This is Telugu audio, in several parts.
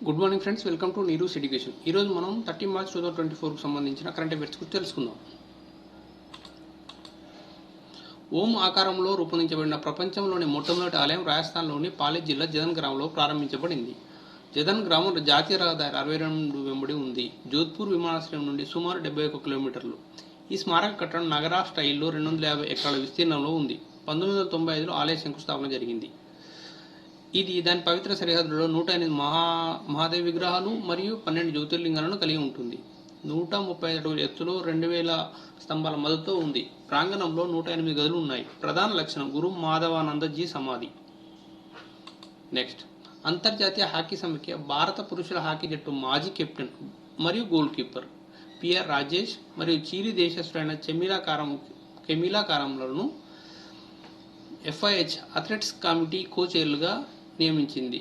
Good morning friends, welcome to Neeru's education. ఈరోజు మనం 30 మార్చ్ 2024కు సంబంధించిన కరెంట్ అఫైర్స్ గురించి తెలుసుకుందాం. ఓం ఆకారంలో రూపొందించబడిన ప్రపంచంలోని మొట్టమొదటి ఆలయం రాజస్థాన్లోని పాలి జిల్లా జదన్ గ్రామంలో ప్రారంభించబడింది. జదన్ గ్రామం జాతీయ రహదారి 62 వెంబడి ఉంది. జోధ్పూర్ విమానాశ్రయం నుండి సుమారు 71 కిలోమీటర్లు. ఈ స్మారక కట్టడం నగరా స్టైల్లో 250 ఎకరాల విస్తీర్ణంలో ఉంది. 1995లో ఆలయ శంకుస్థాపన జరిగింది. ఇది దాని పవిత్ర సరిహద్దులో 108 మహాదేవి విగ్రహాలు మరియు 12 జ్యోతిర్లింగాలను కలిగి ఉంటుంది. 135 అడుగుల ఎత్తులో 2000 స్తంభాల మద్దతుతో ఉంది. ప్రాంగణంలో 108 గదులు ఉన్నాయి. ప్రధాన లక్షణం గురు మాధవానందజీ సమాధి. నెక్స్ట్, అంతర్జాతీయ హాకీ సమైక్య భారత పురుషుల హాకీ జట్టు మాజీ కెప్టెన్ మరియు గోల్ కీపర్ పిఆర్ రాజేష్ మరియు చీలీ దేశస్థులైన కెమిలా కారంలను FIH అథ్లెటిక్స్ కమిటీ కోచర్లుగా నియమించింది.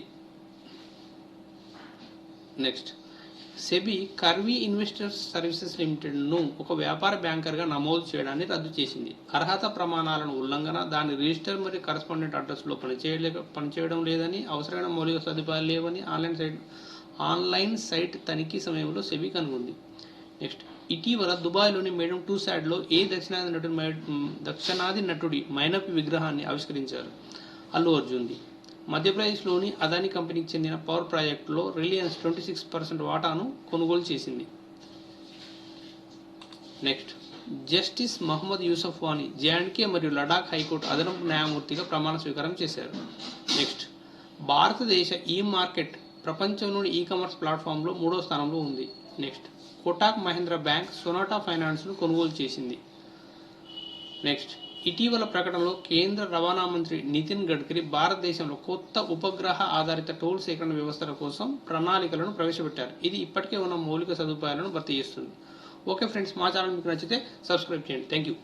Next, SEBI Karvy investors services లిమిటెడ్ను ఒక వ్యాపార బ్యాంకర్గా నమోదు చేయడాన్ని రద్దు చేసింది. అర్హత ప్రమాణాలను ఉల్లంఘన, దాని రిజిస్టర్ మరియు కరస్పాండెంట్ అడ్రస్లో పనిచేయడం లేదని, అవసరమైన మౌలిక సదుపాయాలు లేవని ఆన్లైన్ సైట్ తనిఖీ సమయంలో సెబీ కనుగొంది. నెక్స్ట్, ఇటీవల దుబాయ్లోని మేడం టూసాడ్లో దక్షిణాది నటుడి మైనపి విగ్రహాన్ని ఆవిష్కరించారు. అల్లు అర్జున్ది. మధ్యప్రదేశ్లోని అదానీ కంపెనీకి చెందిన పవర్ ప్రాజెక్టులో రిలయన్స్ 26% వాటాను కొనుగోలు చేసింది. Next, justice Mohammad Yusuf Wani J&K మరియు లడాక్ హైకోర్టు అదనపు న్యాయమూర్తిగా ప్రమాణ స్వీకారం చేశారు. నెక్స్ట్, భారతదేశ మార్కెట్ ప్రపంచంలోని కామర్స్ ప్లాట్ఫామ్లో 3వ స్థానంలో ఉంది. Next, Kotak Mahindra bank Sonata ఫైనాన్స్ను కొనుగోలు చేసింది. నెక్స్ట్, ఇటీవల ప్రకటనలో కేంద్ర రవాణా మంత్రి నితిన్ గడ్కరీ భారతదేశంలో కొత్త ఉపగ్రహ ఆధారిత టోల్ సేకరణ వ్యవస్థల కోసం ప్రణాళికలను ప్రవేశపెట్టారు. ఇది ఇప్పటికే ఉన్న మౌలిక సదుపాయాలను భర్తీ చేస్తుంది. ఓకే ఫ్రెండ్స్, మా ఛానల్ మీకు నచ్చితే సబ్స్క్రైబ్ చేయండి. Thank you.